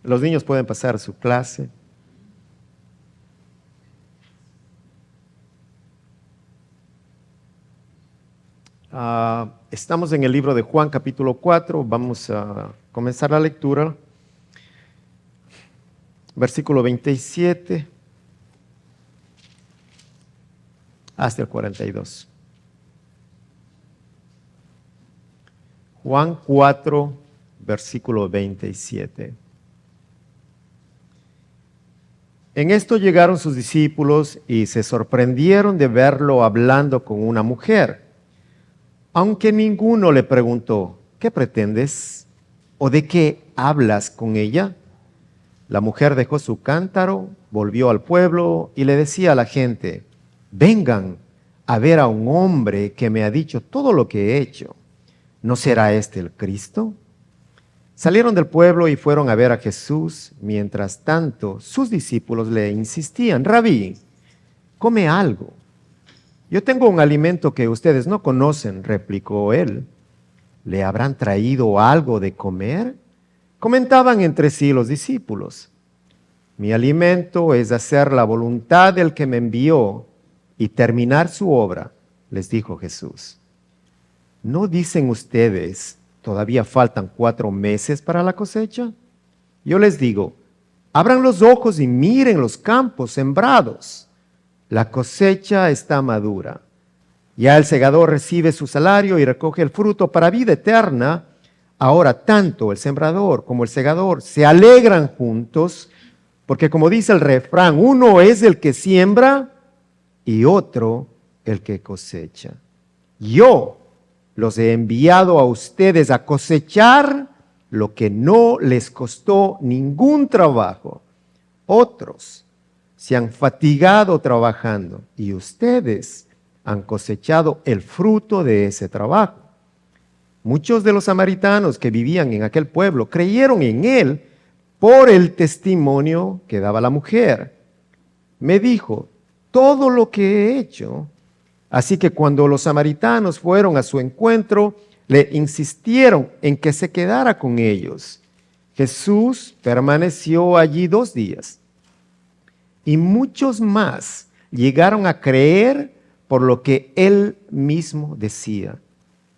Los niños pueden pasar a su clase. Estamos en el libro de Juan, capítulo 4. Vamos a comenzar la lectura. Versículo 27 hasta el 42. Juan 4, versículo 27. En esto llegaron sus discípulos y se sorprendieron de verlo hablando con una mujer, aunque ninguno le preguntó, ¿qué pretendes? ¿O de qué hablas con ella? La mujer dejó su cántaro, volvió al pueblo y le decía a la gente, vengan a ver a un hombre que me ha dicho todo lo que he hecho. ¿No será este el Cristo? Salieron del pueblo y fueron a ver a Jesús. Mientras tanto, sus discípulos le insistían, Rabí, come algo. Yo tengo un alimento que ustedes no conocen, replicó él. ¿Le habrán traído algo de comer? Comentaban entre sí los discípulos. Mi alimento es hacer la voluntad del que me envió y terminar su obra, les dijo Jesús. ¿No dicen ustedes, todavía faltan 4 meses para la cosecha? Yo les digo, abran los ojos y miren los campos sembrados. La cosecha está madura. Ya el segador recibe su salario y recoge el fruto para vida eterna. Ahora tanto el sembrador como el segador se alegran juntos, porque como dice el refrán, uno es el que siembra y otro el que cosecha. Yo los he enviado a ustedes a cosechar lo que no les costó ningún trabajo. Otros se han fatigado trabajando y ustedes han cosechado el fruto de ese trabajo. Muchos de los samaritanos que vivían en aquel pueblo creyeron en él por el testimonio que daba la mujer. Me dijo, todo lo que he hecho. Así que cuando los samaritanos fueron a su encuentro, le insistieron en que se quedara con ellos. Jesús permaneció allí 2 días. Y muchos más llegaron a creer por lo que él mismo decía.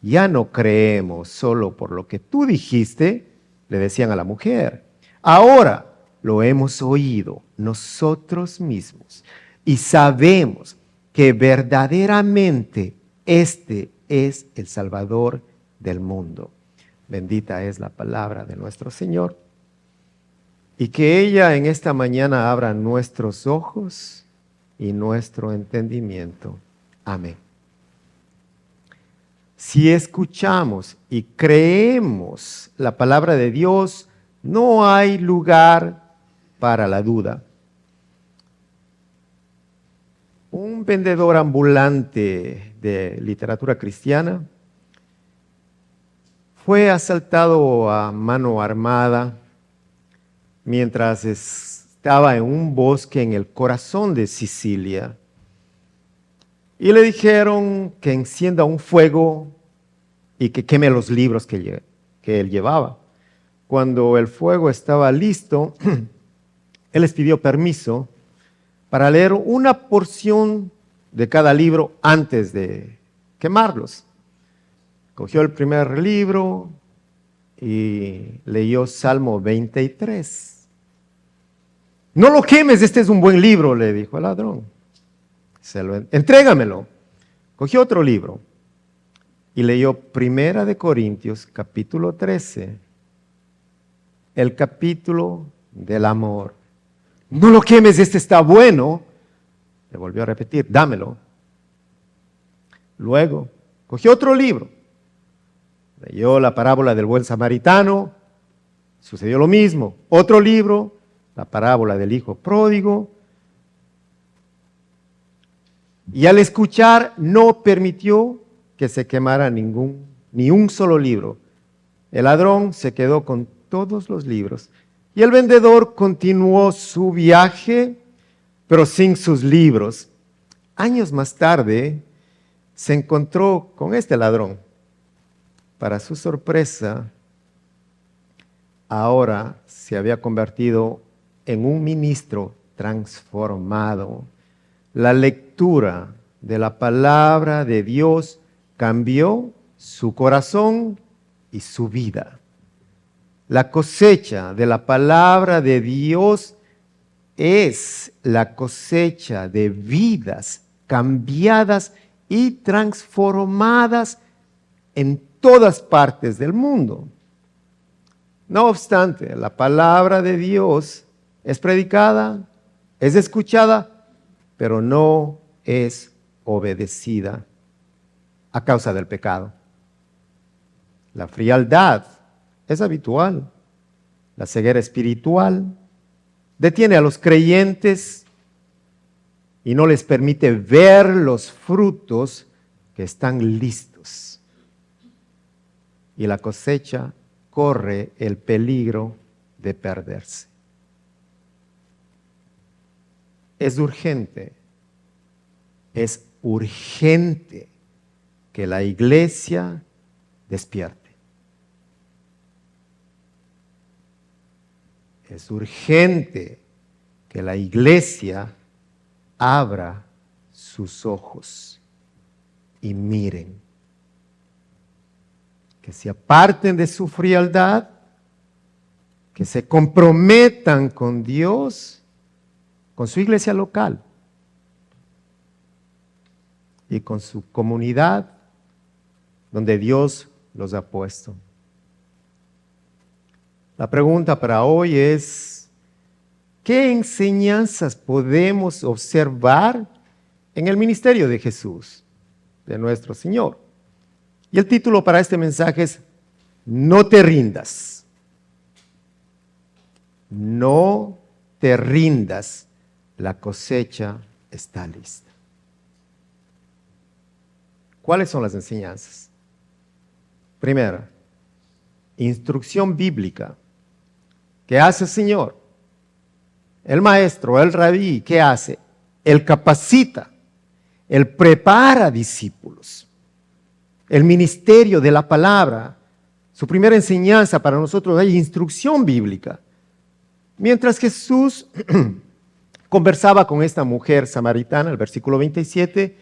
Ya no creemos solo por lo que tú dijiste, le decían a la mujer. Ahora lo hemos oído nosotros mismos y sabemos que verdaderamente este es el Salvador del mundo. Bendita es la palabra de nuestro Señor. Y que ella en esta mañana abra nuestros ojos y nuestro entendimiento. Amén. Si escuchamos y creemos la palabra de Dios, no hay lugar para la duda. Un vendedor ambulante de literatura cristiana fue asaltado a mano armada mientras estaba en un bosque en el corazón de Sicilia. Y le dijeron que encienda un fuego y que queme los libros que él llevaba. Cuando el fuego estaba listo, él les pidió permiso para leer una porción de cada libro antes de quemarlos. Cogió el primer libro y leyó Salmo 23. No lo quemes, este es un buen libro, le dijo el ladrón. Entrégamelo. Cogió otro libro y leyó Primera de Corintios, capítulo 13, el capítulo del amor. No lo quemes, este está bueno. Le volvió a repetir, dámelo. Luego, cogió otro libro. Leyó la parábola del buen samaritano. Sucedió lo mismo. Otro libro, la parábola del hijo pródigo. Y al escuchar, no permitió que se quemara ni un solo libro. El ladrón se quedó con todos los libros. Y el vendedor continuó su viaje, pero sin sus libros. Años más tarde, se encontró con este ladrón. Para su sorpresa, ahora se había convertido en un ministro transformado. La lectura de la palabra de Dios cambió su corazón y su vida. La cosecha de la palabra de Dios es la cosecha de vidas cambiadas y transformadas en todas partes del mundo. No obstante, la palabra de Dios es predicada, es escuchada, pero no es obedecida a causa del pecado. La frialdad es habitual. La ceguera espiritual detiene a los creyentes y no les permite ver los frutos que están listos. Y la cosecha corre el peligro de perderse. Es urgente que la iglesia despierte. Es urgente que la iglesia abra sus ojos y miren. Que se aparten de su frialdad, que se comprometan con Dios, con su iglesia local y con su comunidad donde Dios los ha puesto. La pregunta para hoy es, ¿qué enseñanzas podemos observar en el ministerio de Jesús, de nuestro Señor? Y el título para este mensaje es, no te rindas. No te rindas, la cosecha está lista. ¿Cuáles son las enseñanzas? Primera, instrucción bíblica. ¿Qué hace el Señor? El maestro, el rabí, ¿qué hace? Él capacita, él prepara discípulos. El ministerio de la palabra, su primera enseñanza para nosotros es instrucción bíblica. Mientras Jesús conversaba con esta mujer samaritana, el versículo 27,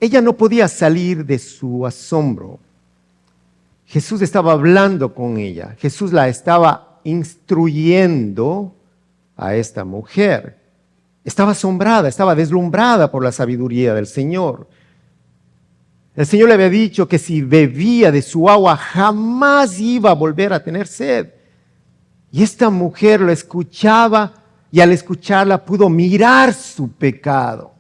ella no podía salir de su asombro. Jesús estaba hablando con ella, Jesús la estaba instruyendo a esta mujer. Estaba asombrada, estaba deslumbrada por la sabiduría del Señor. El Señor le había dicho que si bebía de su agua jamás iba a volver a tener sed. Y esta mujer lo escuchaba y al escucharla pudo mirar su pecado.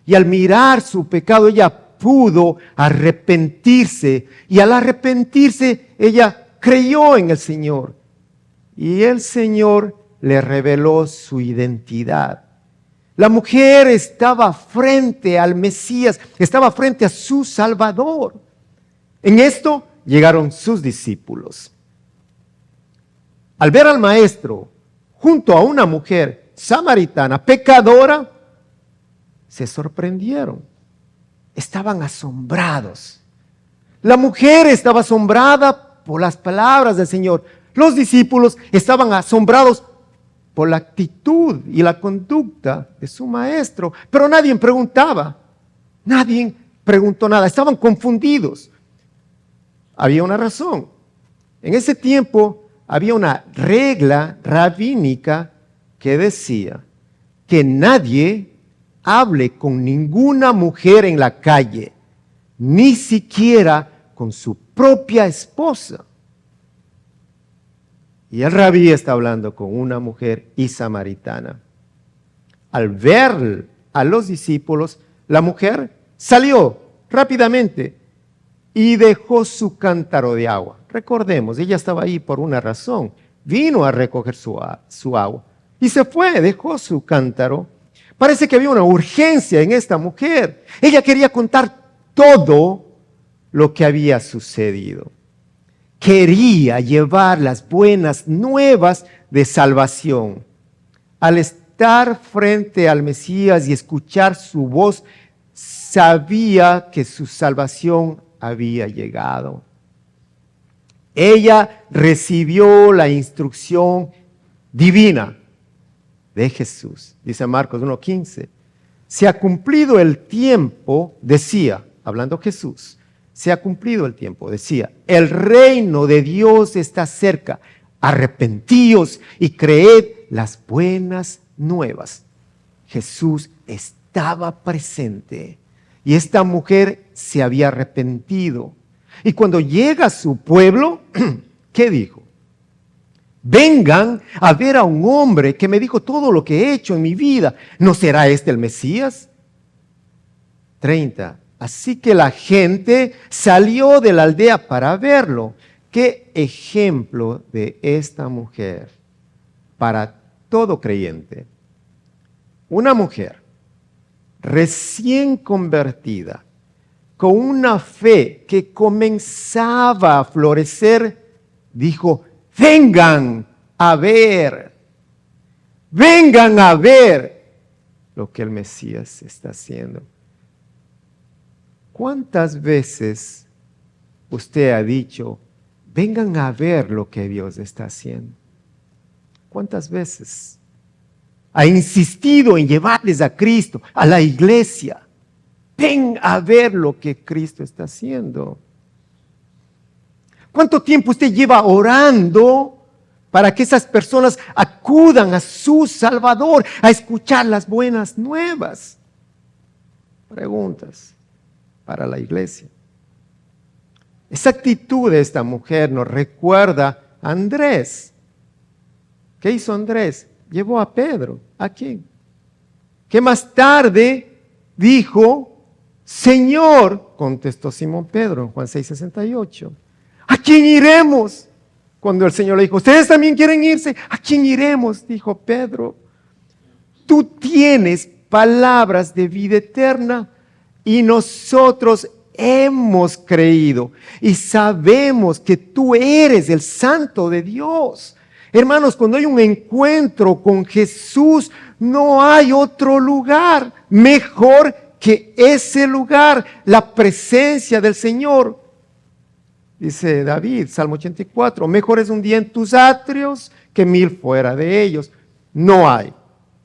Y al mirar su pecado ella pudo arrepentirse. Y al arrepentirse ella creyó en el Señor. Y el Señor le reveló su identidad. La mujer estaba frente al Mesías, estaba frente a su Salvador. En esto llegaron sus discípulos. Al ver al maestro junto a una mujer samaritana, pecadora, se sorprendieron. Estaban asombrados. La mujer estaba asombrada por las palabras del Señor. Los discípulos estaban asombrados por la actitud y la conducta de su maestro. Pero nadie preguntaba. Nadie preguntó nada. Estaban confundidos. Había una razón. En ese tiempo había una regla rabínica que decía que nadie hable con ninguna mujer en la calle, ni siquiera con su propia esposa. Y el rabí está hablando con una mujer y samaritana. Al ver a los discípulos, la mujer salió rápidamente y dejó su cántaro de agua. Recordemos, ella estaba ahí por una razón. Vino a recoger su agua y se fue, dejó su cántaro. Parece que había una urgencia en esta mujer. Ella quería contar todo lo que había sucedido. Quería llevar las buenas nuevas de salvación. Al estar frente al Mesías y escuchar su voz, sabía que su salvación había llegado. Ella recibió la instrucción divina de Jesús. Dice Marcos 1:15. Se ha cumplido el tiempo, decía, hablando Jesús, se ha cumplido el tiempo, decía, el reino de Dios está cerca. Arrepentíos y creed las buenas nuevas. Jesús estaba presente y esta mujer se había arrepentido. Y cuando llega a su pueblo, ¿qué dijo? Vengan a ver a un hombre que me dijo todo lo que he hecho en mi vida. ¿No será este el Mesías? 30. Así que la gente salió de la aldea para verlo. ¿Qué ejemplo de esta mujer para todo creyente? Una mujer recién convertida, con una fe que comenzaba a florecer, dijo, vengan a ver lo que el Mesías está haciendo. ¿Cuántas veces usted ha dicho, vengan a ver lo que Dios está haciendo? ¿Cuántas veces ha insistido en llevarles a Cristo, a la iglesia? Ven a ver lo que Cristo está haciendo. ¿Cuánto tiempo usted lleva orando para que esas personas acudan a su Salvador a escuchar las buenas nuevas? Preguntas para la iglesia. Esa actitud de esta mujer nos recuerda a Andrés. ¿Qué hizo Andrés? Llevó a Pedro. ¿A quién? Que más tarde dijo, Señor, contestó Simón Pedro en Juan 6:68. ¿A quién iremos? Cuando el Señor le dijo, ¿ustedes también quieren irse? ¿A quién iremos? Dijo Pedro. Tú tienes palabras de vida eterna y nosotros hemos creído y sabemos que tú eres el Santo de Dios. Hermanos, cuando hay un encuentro con Jesús, no hay otro lugar mejor que ese lugar, la presencia del Señor. Dice David, Salmo 84, mejor es un día en tus atrios que 1000 fuera de ellos. No hay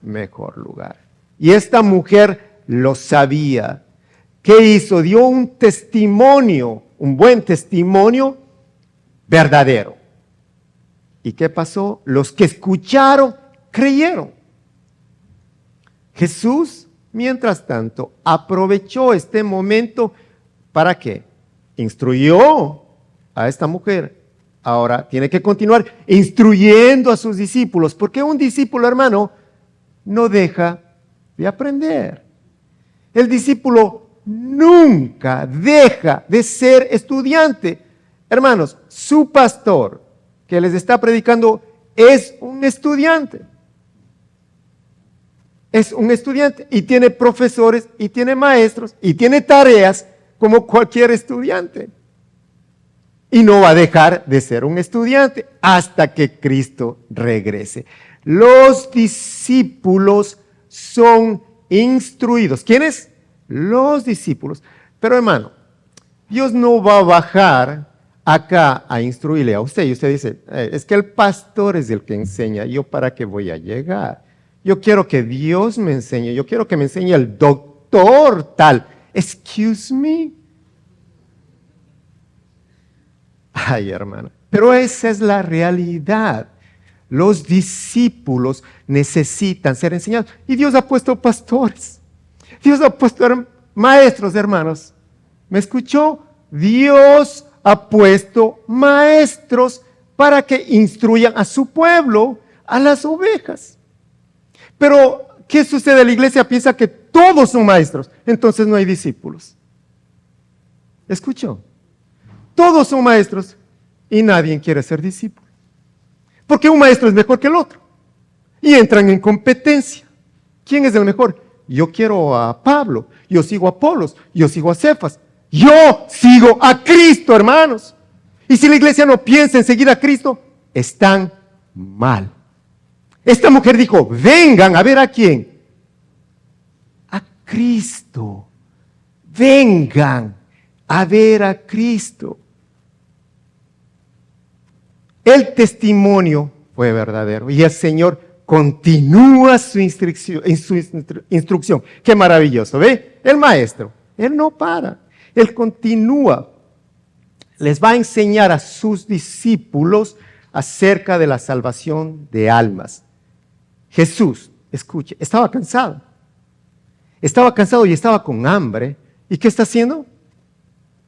mejor lugar. Y esta mujer lo sabía. ¿Qué hizo? Dio un testimonio, un buen testimonio verdadero. ¿Y qué pasó? Los que escucharon, creyeron. Jesús, mientras tanto, aprovechó este momento ¿para qué? Instruyó a esta mujer. Ahora tiene que continuar instruyendo a sus discípulos, porque un discípulo, hermano, no deja de aprender. El discípulo nunca deja de ser estudiante. Hermanos, su pastor que les está predicando es un estudiante. Es un estudiante y tiene profesores y tiene maestros y tiene tareas como cualquier estudiante. Y no va a dejar de ser un estudiante hasta que Cristo regrese. Los discípulos son instruidos. ¿Quiénes? Los discípulos. Pero hermano, Dios no va a bajar acá a instruirle a usted. Y usted dice, es que el pastor es el que enseña. ¿Yo para qué voy a llegar? Yo quiero que Dios me enseñe. Yo quiero que me enseñe el doctor tal. Excuse me. Ay, hermano. Pero esa es la realidad. Los discípulos necesitan ser enseñados. Y Dios ha puesto pastores. Dios ha puesto maestros, hermanos. ¿Me escuchó? Dios ha puesto maestros para que instruyan a su pueblo, a las ovejas. Pero, ¿qué sucede? La iglesia piensa que todos son maestros, entonces no hay discípulos. ¿Escuchó? Todos son maestros y nadie quiere ser discípulo. Porque un maestro es mejor que el otro. Y entran en competencia. ¿Quién es el mejor? Yo quiero a Pablo, yo sigo a Apolos, yo sigo a Cefas. Yo sigo a Cristo, hermanos. Y si la iglesia no piensa en seguir a Cristo, están mal. Esta mujer dijo, vengan a ver a quién. A Cristo. Vengan a ver a Cristo. El testimonio fue verdadero y el Señor continúa su instrucción. Qué maravilloso, ¿ve? El maestro, él no para, él continúa. Les va a enseñar a sus discípulos acerca de la salvación de almas. Jesús, escuche, estaba cansado. Estaba cansado y estaba con hambre. ¿Y qué está haciendo?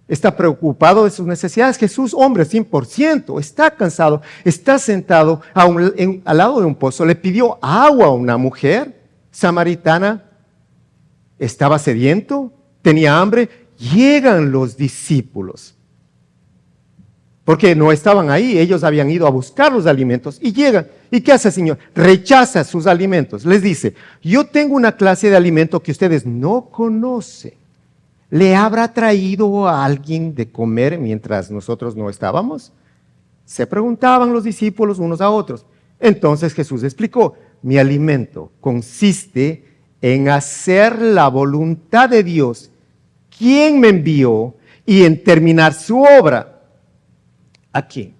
Está preocupado de sus necesidades. Jesús, hombre, 100%, está cansado, está sentado al lado de un pozo. Le pidió agua a una mujer samaritana. Estaba sediento, tenía hambre. Llegan los discípulos, porque no estaban ahí, ellos habían ido a buscar los alimentos y llegan. ¿Y qué hace el Señor? Rechaza sus alimentos. Les dice, yo tengo una clase de alimento que ustedes no conocen. ¿Le habrá traído a alguien de comer mientras nosotros no estábamos? Se preguntaban los discípulos unos a otros. Entonces Jesús explicó, mi alimento consiste en hacer la voluntad de Dios, quien me envió, y en terminar su obra. Aquí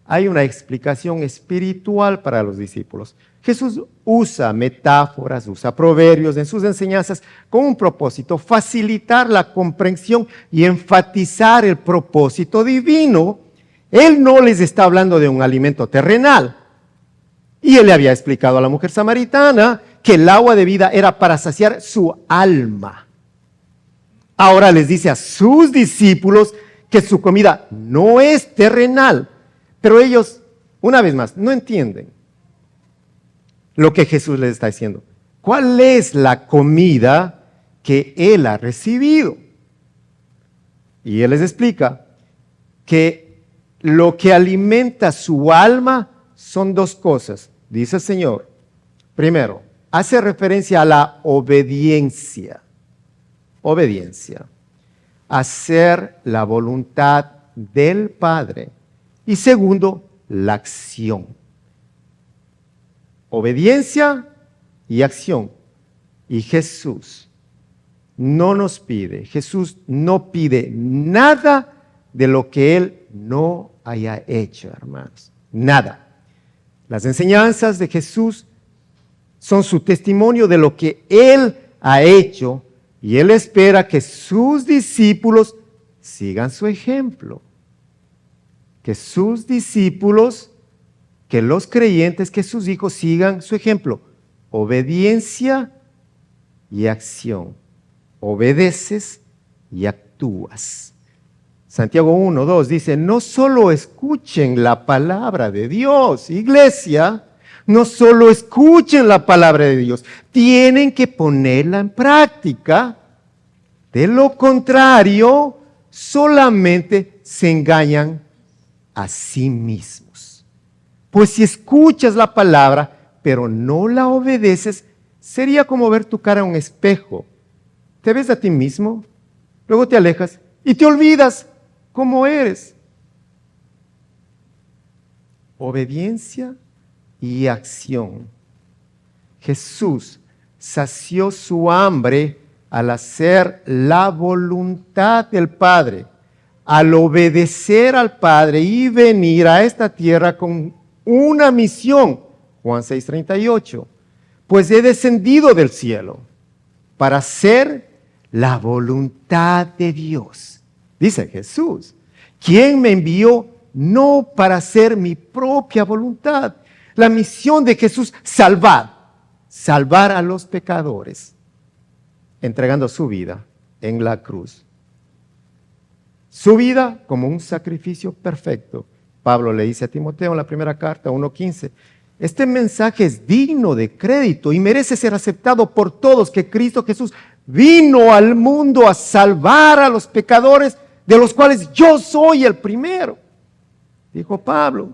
hay una explicación espiritual para los discípulos. Jesús usa metáforas, usa proverbios en sus enseñanzas con un propósito, facilitar la comprensión y enfatizar el propósito divino. Él no les está hablando de un alimento terrenal. Y él le había explicado a la mujer samaritana que el agua de vida era para saciar su alma. Ahora les dice a sus discípulos que su comida no es terrenal, pero ellos, una vez más, no entienden lo que Jesús les está diciendo. ¿Cuál es la comida que Él ha recibido? Y Él les explica que lo que alimenta su alma son dos cosas, dice el Señor. Primero, hace referencia a la obediencia. Obediencia. Hacer la voluntad del Padre. Y segundo, la acción. Obediencia y acción. Y Jesús no nos pide, Jesús no pide nada de lo que Él no haya hecho, hermanos. Nada. Las enseñanzas de Jesús son su testimonio de lo que Él ha hecho y Él espera que sus discípulos sigan su ejemplo. Que sus discípulos, que los creyentes, que sus hijos sigan su ejemplo. Obediencia y acción. Obedeces y actúas. Santiago 1:2 dice, no solo escuchen la palabra de Dios, iglesia, no solo escuchen la palabra de Dios, tienen que ponerla en práctica. De lo contrario, solamente se engañan a sí mismos. Pues si escuchas la palabra, pero no la obedeces, sería como ver tu cara en un espejo. Te ves a ti mismo, luego te alejas y te olvidas cómo eres. Obediencia y acción. Jesús sació su hambre al hacer la voluntad del Padre, al obedecer al Padre y venir a esta tierra con una misión. Juan 6:38. Pues he descendido del cielo para hacer la voluntad de Dios. Dice Jesús, quien me envió no para hacer mi propia voluntad. La misión de Jesús, salvar a los pecadores, entregando su vida en la cruz. Su vida como un sacrificio perfecto. Pablo le dice a Timoteo en la primera carta 1:15, este mensaje es digno de crédito y merece ser aceptado por todos, que Cristo Jesús vino al mundo a salvar a los pecadores, de los cuales yo soy el primero, dijo Pablo.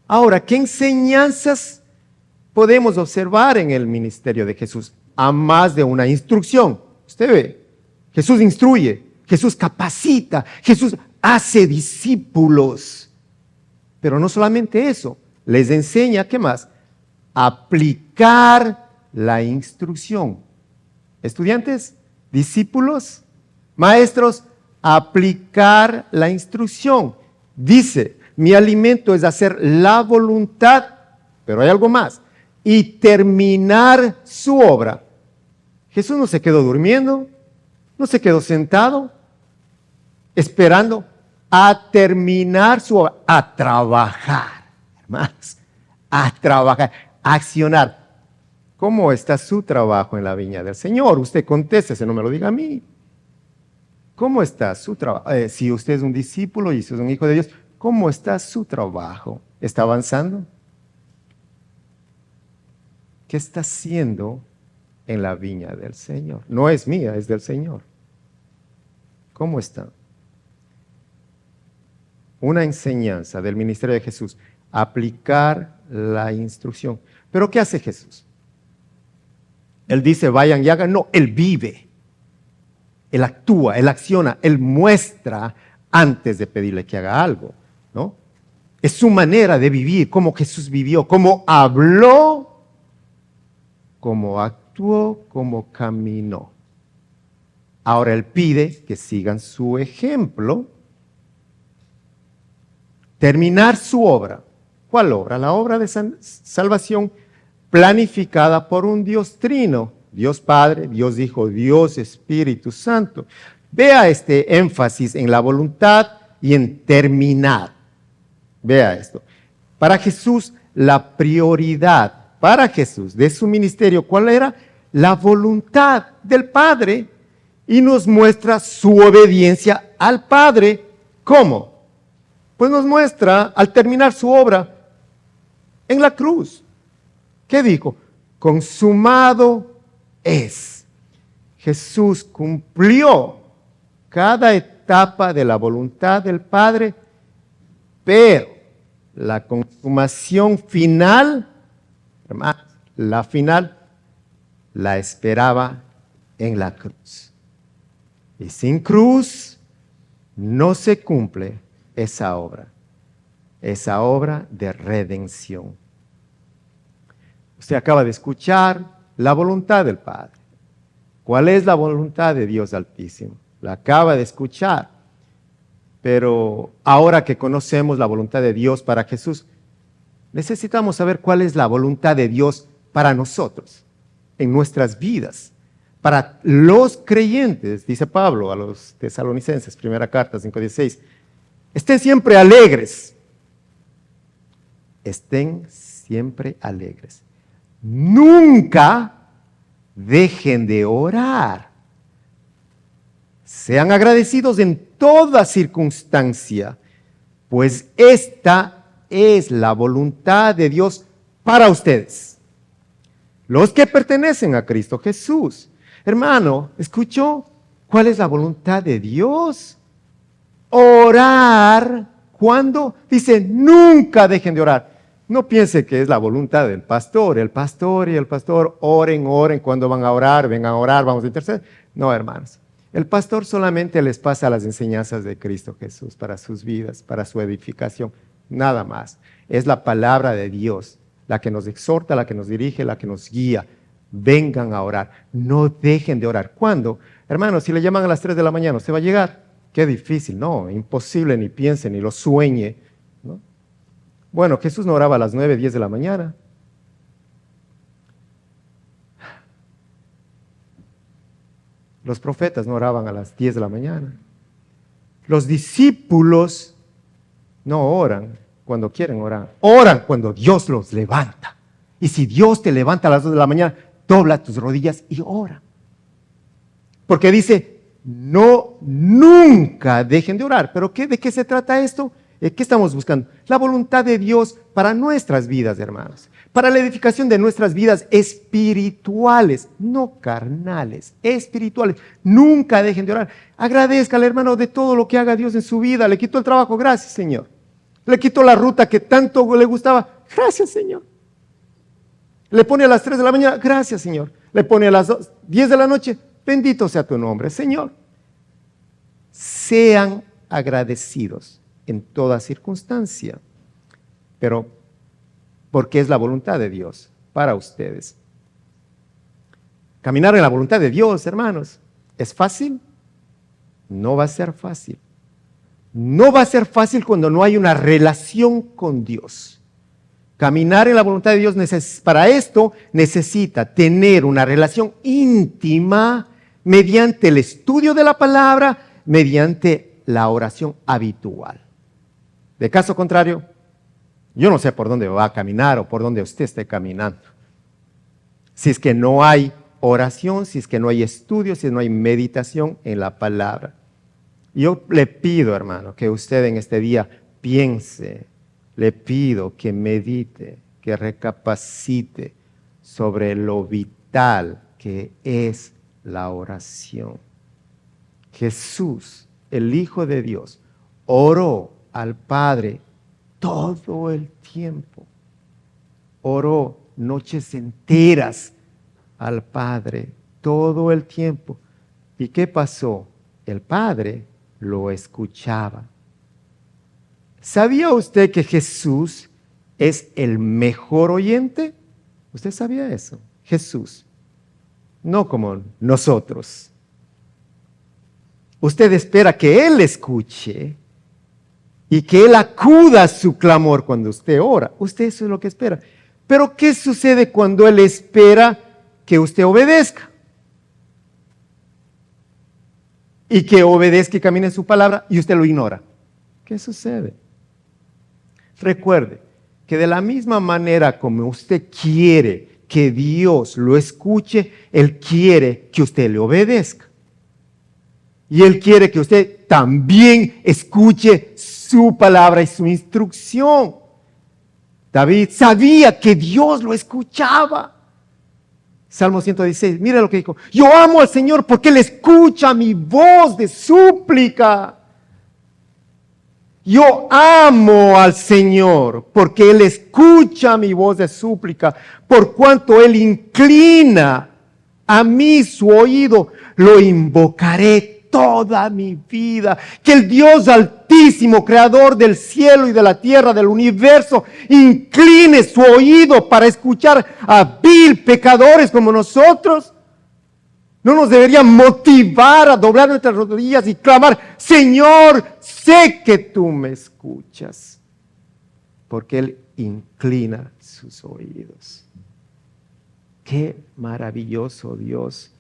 Ahora, ¿qué enseñanzas podemos observar en el ministerio de Jesús? A más de una instrucción. Usted ve, Jesús instruye, Jesús capacita, Jesús hace discípulos. Pero no solamente eso, les enseña, ¿qué más? Aplicar la instrucción. Estudiantes, discípulos, maestros, aplicar la instrucción. Dice, Mi alimento es hacer la voluntad, pero hay algo más, y terminar su obra. Jesús no se quedó durmiendo, no se quedó sentado, esperando a terminar su obra, a trabajar, hermanos, a trabajar, a accionar. ¿Cómo está su trabajo en la viña del Señor? Usted contéstese, no me lo diga a mí. ¿Cómo está su trabajo? Si usted es un discípulo y si es un hijo de Dios, ¿cómo está su trabajo? ¿Está avanzando? ¿Qué está haciendo en la viña del Señor? No es mía, es del Señor. ¿Cómo está? Una enseñanza del ministerio de Jesús, aplicar la instrucción. ¿Pero qué hace Jesús? Él dice, vayan y hagan. No, Él vive. Él actúa, Él acciona, Él muestra antes de pedirle que haga algo, ¿no? Es su manera de vivir, cómo Jesús vivió, cómo habló, cómo actuó, cómo caminó. Ahora Él pide que sigan su ejemplo, terminar su obra. ¿Cuál obra? La obra de salvación planificada por un Dios trino, Dios Padre, Dios Hijo, Dios Espíritu Santo. Vea este énfasis en la voluntad y en terminar. Vea esto. Para Jesús, la prioridad para Jesús de su ministerio, ¿cuál era? La voluntad del Padre, y nos muestra su obediencia al Padre. ¿Cómo? Pues nos muestra al terminar su obra en la cruz. ¿Qué dijo? Consumado es. Jesús cumplió cada etapa de la voluntad del Padre, pero la consumación final, hermanos, la final la esperaba en la cruz. Y sin cruz no se cumple esa obra de redención. Usted acaba de escuchar la voluntad del Padre. ¿Cuál es la voluntad de Dios Altísimo? La acaba de escuchar. Pero ahora que conocemos la voluntad de Dios para Jesús, necesitamos saber cuál es la voluntad de Dios para nosotros, en nuestras vidas. Para los creyentes, dice Pablo a los tesalonicenses, primera carta 5:16, estén siempre alegres. Estén siempre alegres. Nunca dejen de orar. Sean agradecidos en toda circunstancia, pues esta es la voluntad de Dios para ustedes, los que pertenecen a Cristo Jesús. Hermano, ¿escuchó cuál es la voluntad de Dios? Orar. ¿Cuándo? Dice, nunca dejen de orar. No piense que es la voluntad del pastor. El pastor y el pastor oren, cuando van a orar, vengan a orar, vamos a interceder. No, hermanos. El pastor solamente les pasa las enseñanzas de Cristo Jesús para sus vidas, para su edificación. Nada más. Es la palabra de Dios la que nos exhorta, la que nos dirige, la que nos guía. Vengan a orar. No dejen de orar. ¿Cuándo? Hermanos, si le llaman a las 3 de la mañana, ¿usted va a llegar? Qué difícil. No, imposible, ni piense, ni lo sueñe, ¿no? Bueno, Jesús no oraba a las 9, 10 de la mañana. Los profetas no oraban a las 10 de la mañana. Los discípulos no oran cuando quieren orar. Oran cuando Dios los levanta. Y si Dios te levanta a las 2 de la mañana, dobla tus rodillas y ora. Porque dice, no, nunca dejen de orar. ¿Pero de qué se trata esto? ¿Qué estamos buscando? La voluntad de Dios para nuestras vidas, hermanos. Para la edificación de nuestras vidas espirituales, no carnales, espirituales. Nunca dejen de orar. Agradezcale, hermano, de todo lo que haga Dios en su vida. Le quitó el trabajo, gracias, Señor. Le quitó la ruta que tanto le gustaba, gracias, Señor. Le pone a las 3 de la mañana, gracias, Señor. Le pone a las 10 de la noche, bendito sea tu nombre, Señor. Sean agradecidos en toda circunstancia, pero porque es la voluntad de Dios para ustedes. Caminar en la voluntad de Dios, hermanos, ¿es fácil? No va a ser fácil. No va a ser fácil cuando no hay una relación con Dios. Caminar en la voluntad de Dios, para esto necesita tener una relación íntima mediante el estudio de la palabra, mediante la oración habitual. De caso contrario, yo no sé por dónde va a caminar o por dónde usted esté caminando. Si es que no hay oración, si es que no hay estudio, si no hay meditación en la palabra. Yo le pido, hermano, que usted en este día piense, le pido que medite, que recapacite sobre lo vital que es la oración. Jesús, el Hijo de Dios, oró al Padre todo el tiempo. Oró noches enteras al Padre todo el tiempo. ¿Y qué pasó? El Padre lo escuchaba. ¿Sabía usted que Jesús es el mejor oyente? ¿Usted sabía eso? Jesús, no como nosotros. Usted espera que Él escuche y que Él acuda a su clamor cuando usted ora. Usted eso es lo que espera. Pero ¿qué sucede cuando Él espera que usted obedezca? Y que obedezca y camine en su palabra y usted lo ignora. ¿Qué sucede? Recuerde que de la misma manera como usted quiere que Dios lo escuche, Él quiere que usted le obedezca. Y Él quiere que usted también escuche su palabra y su instrucción. David sabía que Dios lo escuchaba. Salmo 116, mira lo que dijo. Yo amo al Señor porque Él escucha mi voz de súplica. Yo amo al Señor porque Él escucha mi voz de súplica. Por cuanto Él inclina a mí su oído, lo invocaré toda mi vida. Que el Dios altísimo, creador del cielo y de la tierra, del universo, incline su oído para escuchar a vil pecadores como nosotros. No nos debería motivar a doblar nuestras rodillas y clamar: Señor, sé que tú me escuchas. Porque Él inclina sus oídos. Qué maravilloso Dios.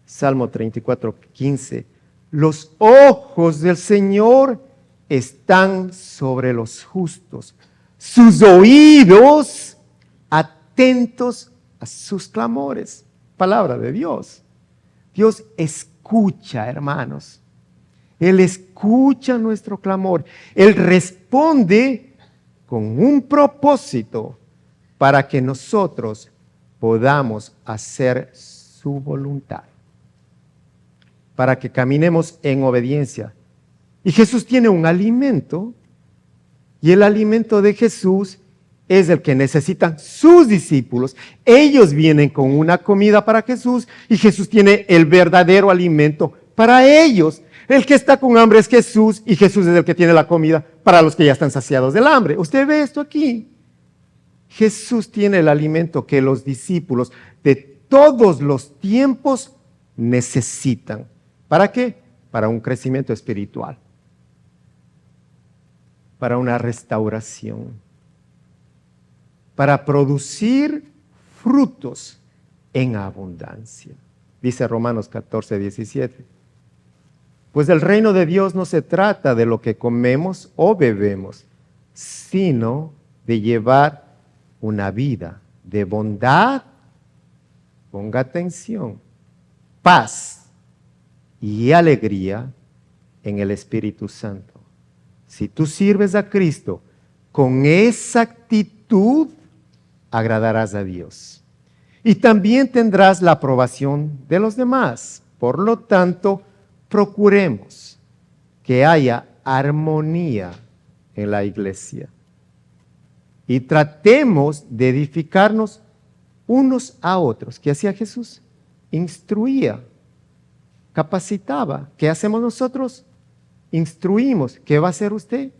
Salmo 34, 15. Los ojos del Señor están sobre los justos, sus oídos atentos a sus clamores. Palabra de Dios. Dios escucha, hermanos. Él escucha nuestro clamor. Él responde con un propósito para que nosotros podamos hacer su voluntad. Para que caminemos en obediencia. Y Jesús tiene un alimento, y el alimento de Jesús es el que necesitan sus discípulos. Ellos vienen con una comida para Jesús, y Jesús tiene el verdadero alimento para ellos. El que está con hambre es Jesús, y Jesús es el que tiene la comida para los que ya están saciados del hambre. ¿Usted ve esto aquí? Jesús tiene el alimento que los discípulos de todos los tiempos necesitan. ¿Para qué? Para un crecimiento espiritual, para una restauración, para producir frutos en abundancia. Dice Romanos 14, 17. Pues el reino de Dios no se trata de lo que comemos o bebemos, sino de llevar una vida de bondad, ponga atención, paz y alegría en el Espíritu Santo. Si tú sirves a Cristo con esa actitud, agradarás a Dios. Y también tendrás la aprobación de los demás. Por lo tanto, procuremos que haya armonía en la iglesia. Y tratemos de edificarnos unos a otros. ¿Qué hacía Jesús? Instruía, capacitaba. ¿Qué hacemos nosotros? Instruimos. ¿Qué va a hacer usted?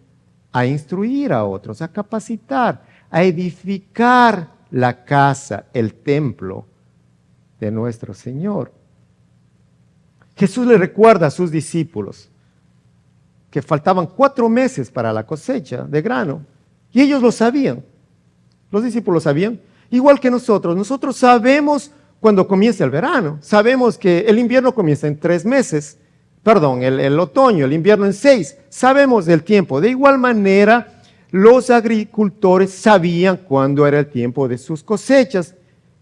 A instruir a otros, a capacitar, a edificar la casa, el templo de nuestro Señor. Jesús le recuerda a sus discípulos que faltaban 4 meses para la cosecha de grano. Y ellos lo sabían. Los discípulos sabían. Igual que nosotros. Nosotros sabemos cuando comienza el verano. Sabemos que el invierno comienza en 3 meses. Perdón, el otoño, el invierno en 6. Sabemos del tiempo. De igual manera, los agricultores sabían cuándo era el tiempo de sus cosechas.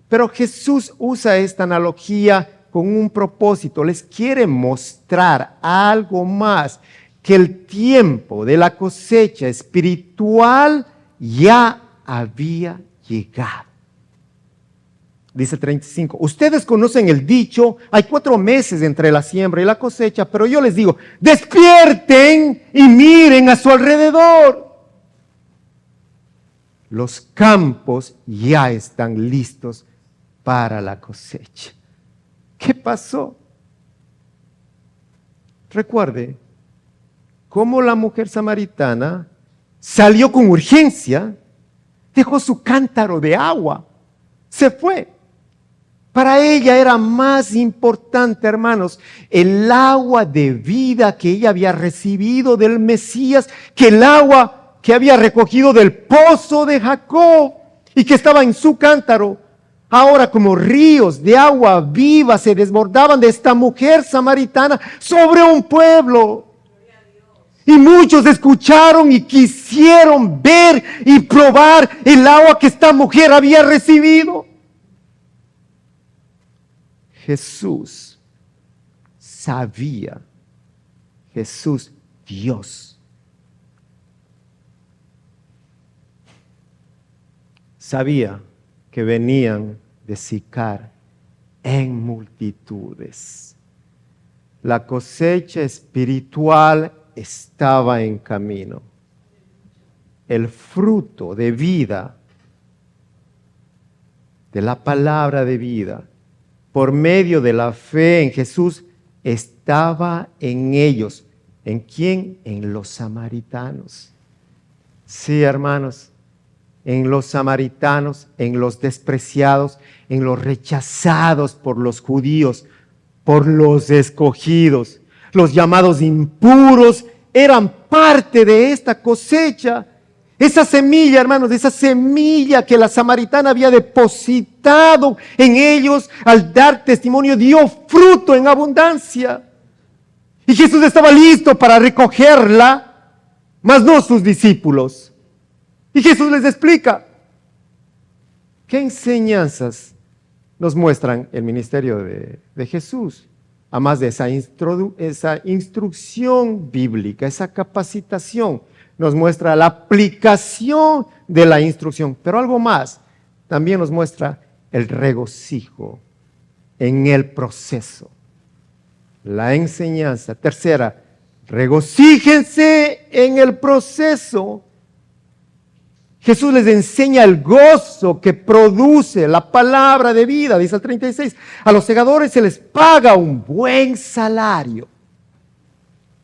Pero Jesús usa esta analogía con un propósito. Les quiere mostrar algo más, que el tiempo de la cosecha espiritual ya había llegado. Dice 35, ustedes conocen el dicho, hay 4 meses entre la siembra y la cosecha, pero yo les digo, despierten y miren a su alrededor. Los campos ya están listos para la cosecha. ¿Qué pasó? Recuerde cómo la mujer samaritana salió con urgencia, dejó su cántaro de agua, se fue. Para ella era más importante, hermanos, el agua de vida que ella había recibido del Mesías, que el agua que había recogido del pozo de Jacob y que estaba en su cántaro. Ahora como ríos de agua viva se desbordaban de esta mujer samaritana sobre un pueblo. Y muchos escucharon y quisieron ver y probar el agua que esta mujer había recibido. Jesús sabía, Jesús Dios, sabía que venían de Sicar en multitudes. La cosecha espiritual estaba en camino. El fruto de vida, de la palabra de vida, por medio de la fe en Jesús, estaba en ellos. ¿En quién? En los samaritanos. Sí, hermanos, en los samaritanos, en los despreciados, en los rechazados por los judíos, por los escogidos. Los llamados impuros eran parte de esta cosecha. Esa semilla, hermanos, esa semilla que la samaritana había depositado en ellos al dar testimonio, dio fruto en abundancia. Y Jesús estaba listo para recogerla, mas no sus discípulos. Y Jesús les explica qué enseñanzas nos muestran el ministerio de Jesús. Además de esa instrucción bíblica, esa capacitación, nos muestra la aplicación de la instrucción. Pero algo más, también nos muestra el regocijo en el proceso. La enseñanza. Tercera, regocíjense en el proceso. Jesús les enseña el gozo que produce la palabra de vida, dice el 36. A los segadores se les paga un buen salario.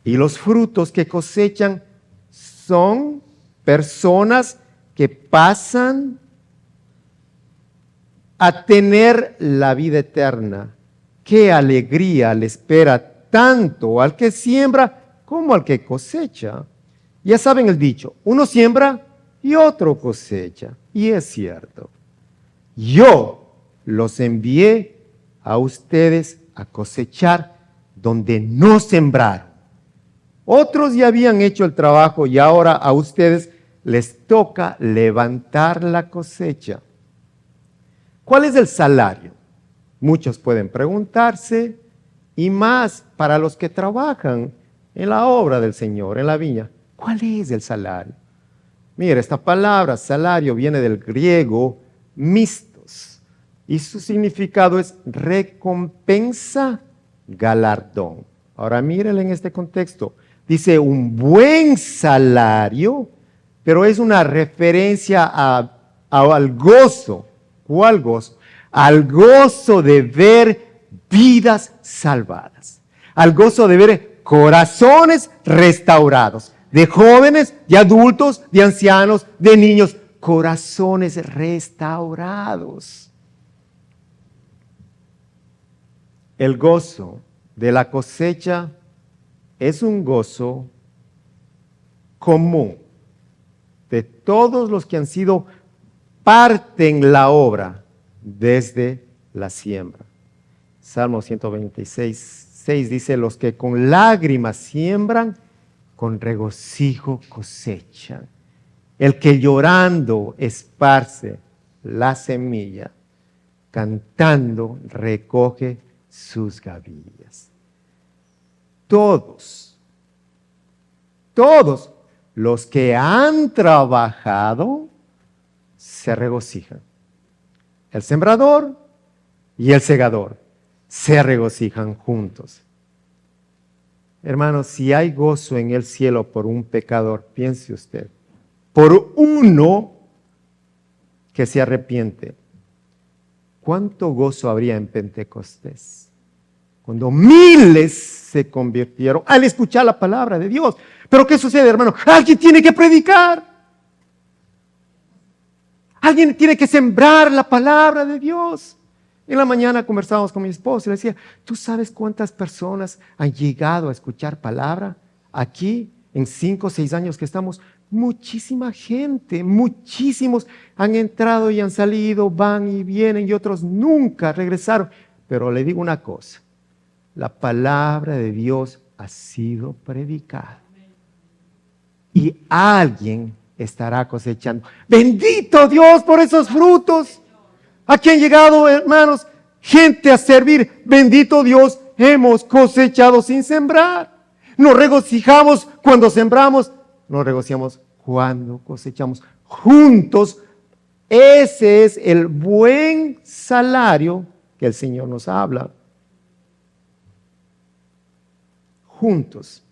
Y los frutos que cosechan son personas que pasan a tener la vida eterna. Qué alegría le espera tanto al que siembra como al que cosecha. Ya saben el dicho, uno siembra y otro cosecha. Y es cierto. Yo los envié a ustedes a cosechar donde no sembraron. Otros ya habían hecho el trabajo y ahora a ustedes les toca levantar la cosecha. ¿Cuál es el salario? Muchos pueden preguntarse, y más para los que trabajan en la obra del Señor, en la viña. ¿Cuál es el salario? Mira, esta palabra salario viene del griego mistos y su significado es recompensa, galardón. Ahora mírenle en este contexto. Dice un buen salario, pero es una referencia al gozo. ¿Cuál gozo? Al gozo de ver vidas salvadas. Al gozo de ver corazones restaurados. De jóvenes, de adultos, de ancianos, de niños. Corazones restaurados. El gozo de la cosecha es un gozo común de todos los que han sido parte en la obra desde la siembra. Salmo 126, 6 dice, los que con lágrimas siembran, con regocijo cosechan. El que llorando esparce la semilla, cantando recoge sus gavillas. Todos los que han trabajado se regocijan. El sembrador y el segador se regocijan juntos. Hermanos, si hay gozo en el cielo por un pecador, piense usted, por uno que se arrepiente, ¿cuánto gozo habría en Pentecostés? Cuando miles se convirtieron al escuchar la palabra de Dios. Pero ¿qué sucede, hermano? Alguien tiene que predicar. Alguien tiene que sembrar la palabra de Dios. En la mañana conversábamos con mi esposo y le decía, ¿tú sabes cuántas personas han llegado a escuchar palabra aquí en 5 o 6 años que estamos? Muchísima gente, muchísimos han entrado y han salido, van y vienen y otros nunca regresaron. Pero le digo una cosa, la palabra de Dios ha sido predicada y alguien estará cosechando. Bendito Dios por esos frutos. Aquí han llegado, hermanos, gente a servir. Bendito Dios, hemos cosechado sin sembrar. Nos regocijamos cuando sembramos, nos regocijamos cuando cosechamos. Juntos, ese es el buen salario que el Señor nos habla. Juntos.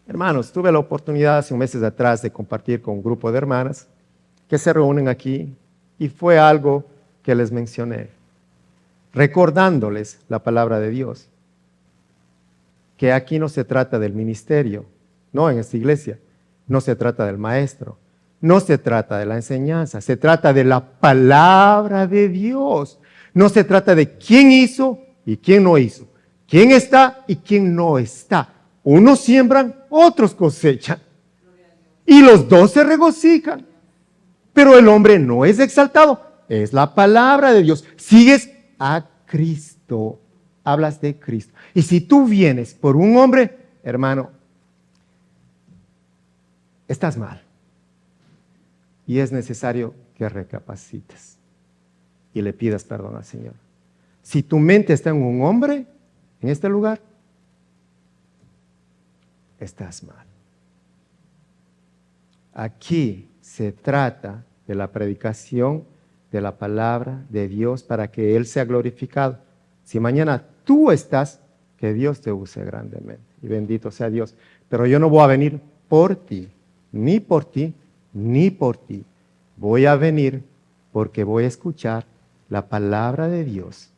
Hermanos, tuve la oportunidad hace meses atrás de compartir con un grupo de hermanas que se reúnen aquí y fue algo que les mencioné, recordándoles la palabra de Dios, que aquí no se trata del ministerio, no en esta iglesia, no se trata del maestro, no se trata de la enseñanza, se trata de la palabra de Dios, no se trata de quién hizo y quién no hizo, quién está y quién no está. Unos siembran, otros cosechan. Y los dos se regocijan. Pero el hombre no es exaltado, es la palabra de Dios. Sigues a Cristo, hablas de Cristo. Y si tú vienes por un hombre, hermano, estás mal. Y es necesario que recapacites y le pidas perdón al Señor. Si tu mente está en un hombre, en este lugar, estás mal. Aquí se trata de la predicación de la palabra de Dios para que Él sea glorificado. Si mañana tú estás, que Dios te use grandemente. Y bendito sea Dios. Pero yo no voy a venir por ti, ni por ti, ni por ti. Voy a venir porque voy a escuchar la palabra de Dios,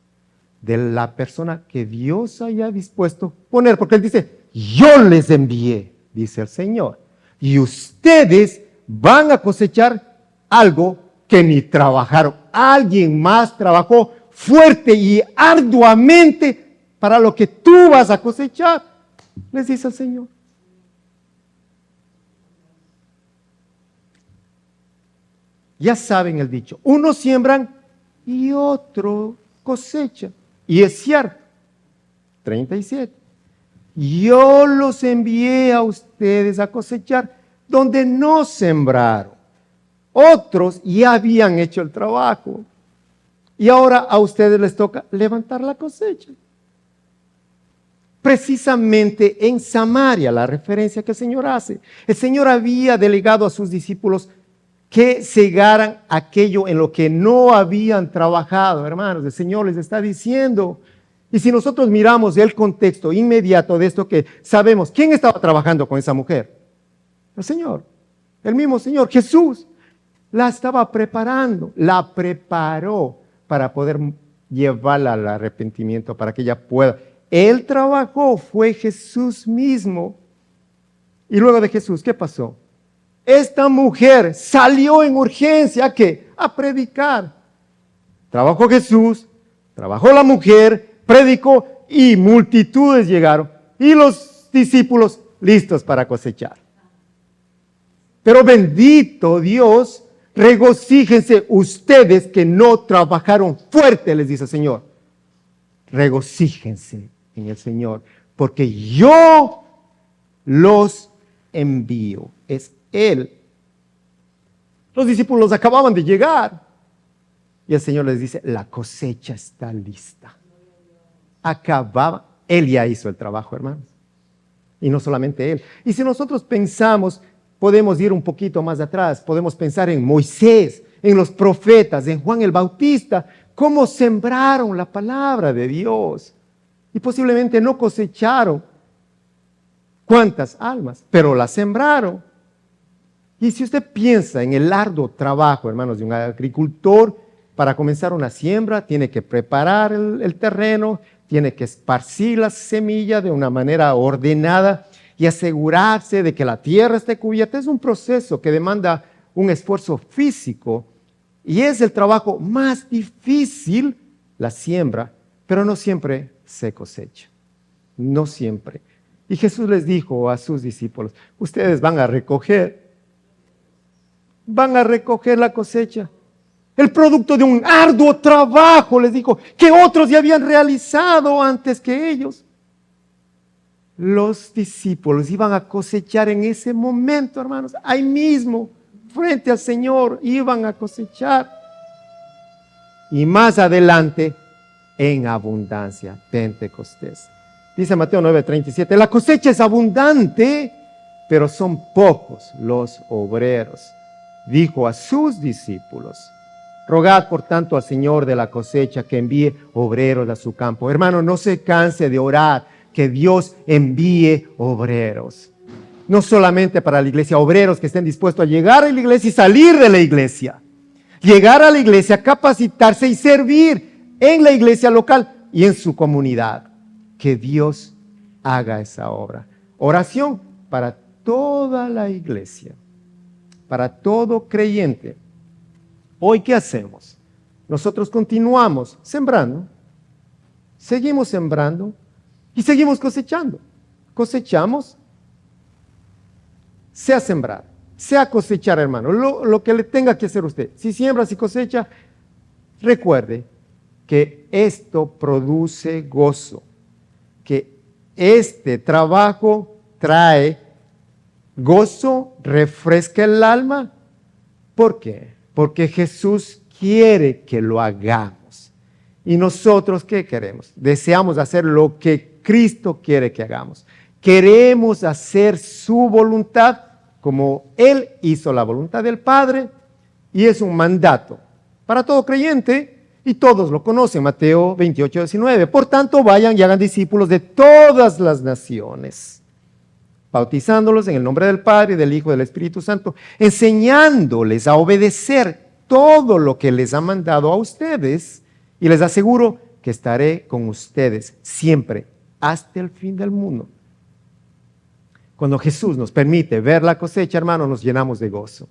de la persona que Dios haya dispuesto poner. Porque Él dice, yo les envié, dice el Señor, y ustedes van a cosechar algo que ni trabajaron. Alguien más trabajó fuerte y arduamente para lo que tú vas a cosechar, les dice el Señor. Ya saben el dicho, unos siembran y otro cosecha. Y es cierto, 37. Yo los envié a ustedes a cosechar donde no sembraron. Otros ya habían hecho el trabajo. Y ahora a ustedes les toca levantar la cosecha. Precisamente en Samaria, la referencia que el Señor hace, el Señor había delegado a sus discípulos que cegaran aquello en lo que no habían trabajado, hermanos. El Señor les está diciendo. Y si nosotros miramos el contexto inmediato de esto que sabemos, ¿quién estaba trabajando con esa mujer? El Señor, el mismo Señor, Jesús. La estaba preparando, la preparó para poder llevarla al arrepentimiento, para que ella pueda. Él trabajó, fue Jesús mismo. Y luego de Jesús, ¿qué pasó? Esta mujer salió en urgencia, ¿a qué? A predicar. Trabajó Jesús, trabajó la mujer, predicó y multitudes llegaron. Y los discípulos listos para cosechar. Pero bendito Dios, regocíjense ustedes que no trabajaron fuerte, les dice el Señor. Regocíjense en el Señor, porque yo los envío. Es Él. Los discípulos acababan de llegar y el Señor les dice, la cosecha está lista. Él ya hizo el trabajo, hermanos. Y no solamente Él. Y si nosotros pensamos, podemos ir un poquito más atrás, podemos pensar en Moisés, en los profetas, en Juan el Bautista, cómo sembraron la palabra de Dios. Y posiblemente no cosecharon cuántas almas, pero las sembraron. Y si usted piensa en el arduo trabajo, hermanos, de un agricultor, para comenzar una siembra, tiene que preparar el terreno, tiene que esparcir la semilla de una manera ordenada y asegurarse de que la tierra esté cubierta. Es un proceso que demanda un esfuerzo físico y es el trabajo más difícil, la siembra, pero no siempre se cosecha. No siempre. Y Jesús les dijo a sus discípulos, ustedes van a recoger la cosecha. El producto de un arduo trabajo, les dijo, que otros ya habían realizado antes que ellos. Los discípulos iban a cosechar en ese momento, hermanos, ahí mismo, frente al Señor, iban a cosechar. Y más adelante, en abundancia, Pentecostés. Dice Mateo 9:37, la cosecha es abundante, pero son pocos los obreros. Dijo a sus discípulos, rogad por tanto al Señor de la cosecha que envíe obreros a su campo. Hermano, no se canse de orar, que Dios envíe obreros. No solamente para la iglesia, obreros que estén dispuestos a llegar a la iglesia y salir de la iglesia. Llegar a la iglesia, capacitarse y servir en la iglesia local y en su comunidad. Que Dios haga esa obra. Oración para toda la iglesia, para todo creyente. Hoy, ¿qué hacemos? Nosotros continuamos sembrando, seguimos sembrando y seguimos cosechando. Cosechamos, sea sembrar, sea cosechar, hermano, lo que le tenga que hacer usted. Si siembra, si cosecha, recuerde que esto produce gozo, que este trabajo trae gozo, refresca el alma. ¿Por qué? Porque Jesús quiere que lo hagamos. ¿Y nosotros qué queremos? Deseamos hacer lo que Cristo quiere que hagamos. Queremos hacer su voluntad como Él hizo la voluntad del Padre, y es un mandato para todo creyente, y todos lo conocen, Mateo 28:19. Por tanto, vayan y hagan discípulos de todas las naciones, bautizándolos en el nombre del Padre, del Hijo y del Espíritu Santo, enseñándoles a obedecer todo lo que les ha mandado a ustedes, y les aseguro que estaré con ustedes siempre, hasta el fin del mundo. Cuando Jesús nos permite ver la cosecha, hermano, nos llenamos de gozo.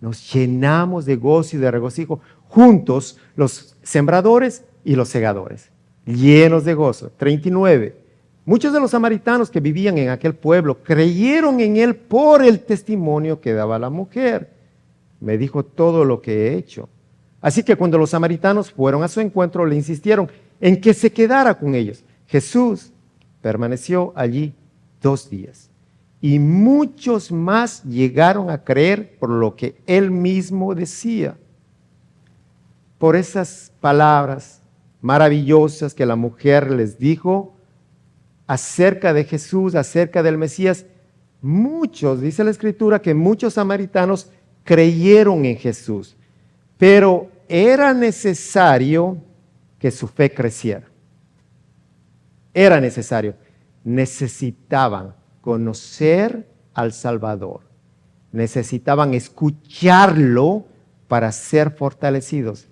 Nos llenamos de gozo y de regocijo, juntos los sembradores y los segadores, llenos de gozo. 39. Muchos de los samaritanos que vivían en aquel pueblo creyeron en Él por el testimonio que daba la mujer. Me dijo todo lo que he hecho. Así que cuando los samaritanos fueron a su encuentro, le insistieron en que se quedara con ellos. Jesús permaneció allí 2 días. Y muchos más llegaron a creer por lo que Él mismo decía. Por esas palabras maravillosas que la mujer les dijo acerca de Jesús, acerca del Mesías, muchos, dice la Escritura, que muchos samaritanos creyeron en Jesús, pero era necesario que su fe creciera. Era necesario. Necesitaban conocer al Salvador. Necesitaban escucharlo para ser fortalecidos.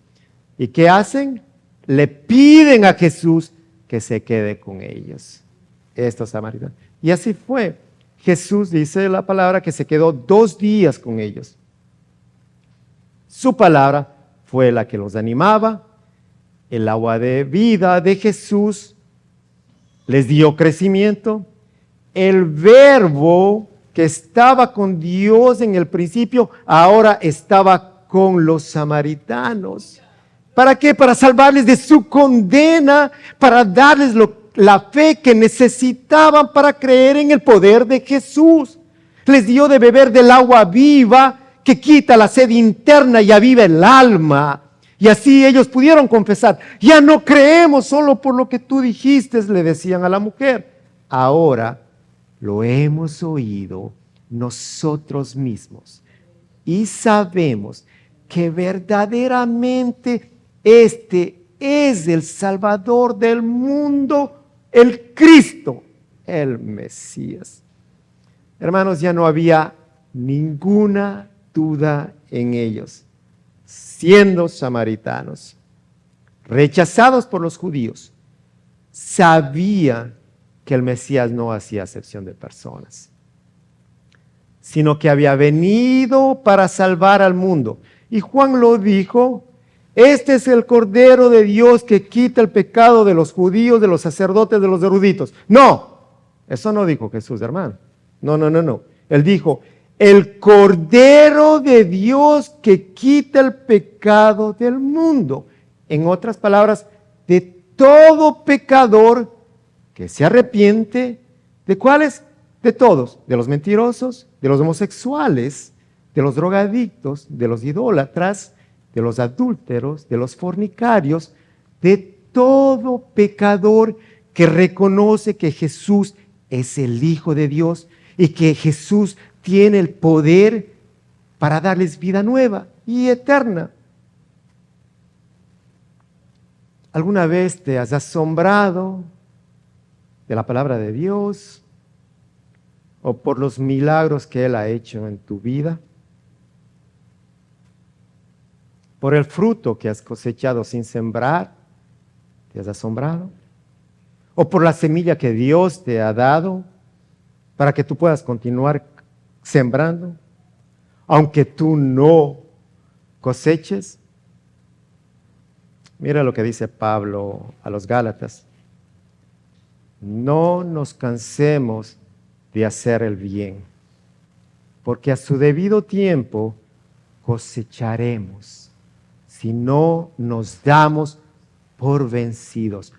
¿Y qué hacen? Le piden a Jesús que se quede con ellos, estos samaritanos. Y así fue. Jesús, dice la palabra, que se quedó 2 días con ellos. Su palabra fue la que los animaba. El agua de vida de Jesús les dio crecimiento. El verbo que estaba con Dios en el principio, ahora estaba con los samaritanos. ¿Para qué? Para salvarles de su condena, para darles la fe que necesitaban para creer en el poder de Jesús. Les dio de beber del agua viva que quita la sed interna y aviva el alma. Y así ellos pudieron confesar: ya no creemos solo por lo que tú dijiste, le decían a la mujer. Ahora lo hemos oído nosotros mismos y sabemos que verdaderamente este es el Salvador del mundo, el Cristo, el Mesías. Hermanos, ya no había ninguna duda en ellos. Siendo samaritanos, rechazados por los judíos, sabían que el Mesías no hacía acepción de personas, sino que había venido para salvar al mundo. Y Juan lo dijo: este es el Cordero de Dios que quita el pecado de los judíos, de los sacerdotes, de los eruditos. No, eso no dijo Jesús, hermano. No. Él dijo: el Cordero de Dios que quita el pecado del mundo. En otras palabras, de todo pecador que se arrepiente. ¿De cuáles? De todos. De los mentirosos, de los homosexuales, de los drogadictos, de los idólatras, de los adúlteros, de los fornicarios, de todo pecador que reconoce que Jesús es el Hijo de Dios y que Jesús tiene el poder para darles vida nueva y eterna. ¿Alguna vez te has asombrado de la palabra de Dios o por los milagros que Él ha hecho en tu vida? ¿Por el fruto que has cosechado sin sembrar? ¿Te has asombrado? ¿O por la semilla que Dios te ha dado para que tú puedas continuar sembrando, aunque tú no coseches? Mira lo que dice Pablo a los Gálatas: no nos cansemos de hacer el bien, porque a su debido tiempo cosecharemos, si no nos damos por vencidos.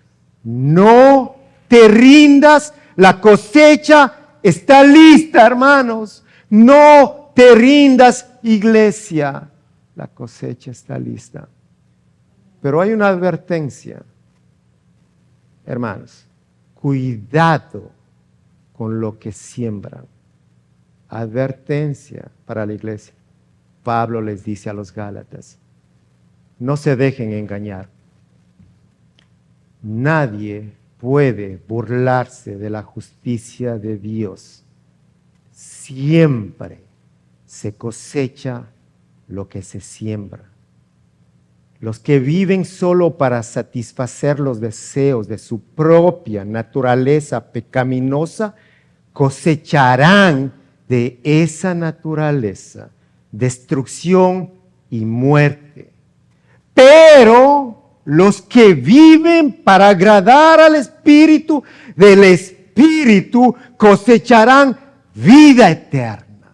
No te rindas, la cosecha está lista, hermanos. No te rindas, iglesia. La cosecha está lista. Pero hay una advertencia, hermanos. Cuidado con lo que siembran. Advertencia para la iglesia. Pablo les dice a los Gálatas: no se dejen engañar. Nadie puede burlarse de la justicia de Dios. Siempre se cosecha lo que se siembra. Los que viven solo para satisfacer los deseos de su propia naturaleza pecaminosa cosecharán de esa naturaleza destrucción y muerte. Pero los que viven para agradar al Espíritu, del Espíritu cosecharán vida eterna.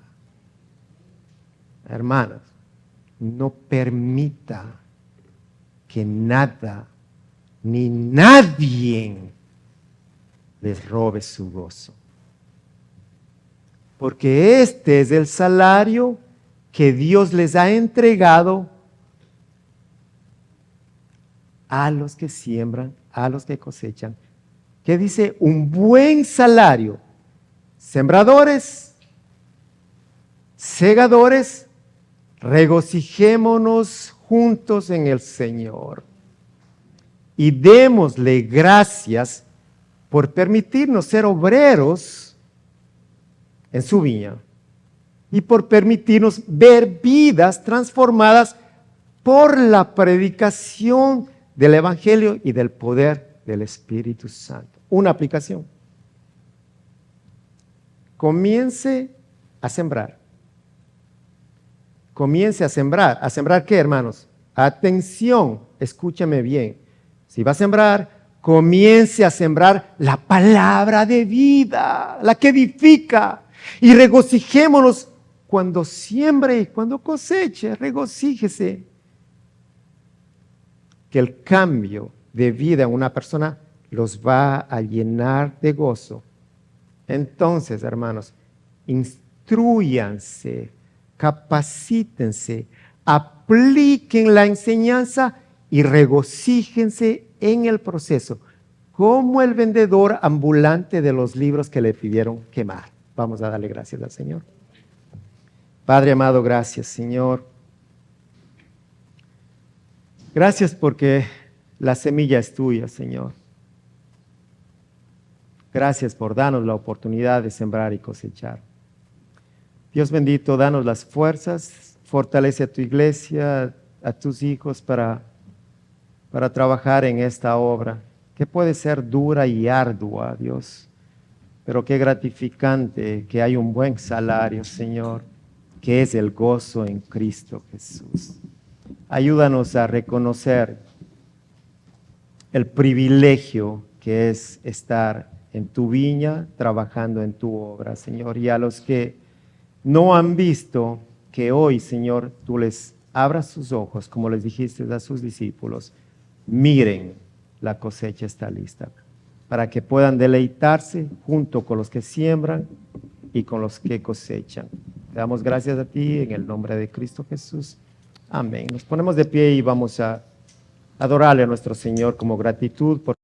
Hermanas, no permita que nada ni nadie les robe su gozo. Porque este es el salario que Dios les ha entregado a los que siembran, a los que cosechan. ¿Qué dice? Un buen salario. Sembradores, segadores, regocijémonos juntos en el Señor y démosle gracias por permitirnos ser obreros en su viña y por permitirnos ver vidas transformadas por la predicación del Evangelio y del poder del Espíritu Santo. Una aplicación. Comience a sembrar. Comience a sembrar. ¿A sembrar qué, hermanos? Atención, escúcheme bien. Si va a sembrar, comience a sembrar la palabra de vida, la que edifica, Y regocijémonos cuando siembre y cuando coseche, regocíjese. Que el cambio de vida en una persona los va a llenar de gozo. Entonces, hermanos, instrúyanse, capacítense, apliquen la enseñanza y regocíjense en el proceso, como el vendedor ambulante de los libros que le pidieron quemar. Vamos a darle gracias al Señor. Padre amado, gracias, Señor. Gracias porque la semilla es tuya, Señor. Gracias por darnos la oportunidad de sembrar y cosechar. Dios bendito, danos las fuerzas, fortalece a tu iglesia, a tus hijos para trabajar en esta obra, que puede ser dura y ardua, Dios, pero qué gratificante que hay un buen salario, Señor, que es el gozo en Cristo Jesús. Ayúdanos a reconocer el privilegio que es estar en tu viña, trabajando en tu obra, Señor. Y a los que no han visto, que hoy, Señor, tú les abras sus ojos, como les dijiste a sus discípulos, miren, la cosecha está lista, para que puedan deleitarse junto con los que siembran y con los que cosechan. Te damos gracias a ti en el nombre de Cristo Jesús. Amén. Nos ponemos de pie y vamos a adorarle a nuestro Señor como gratitud por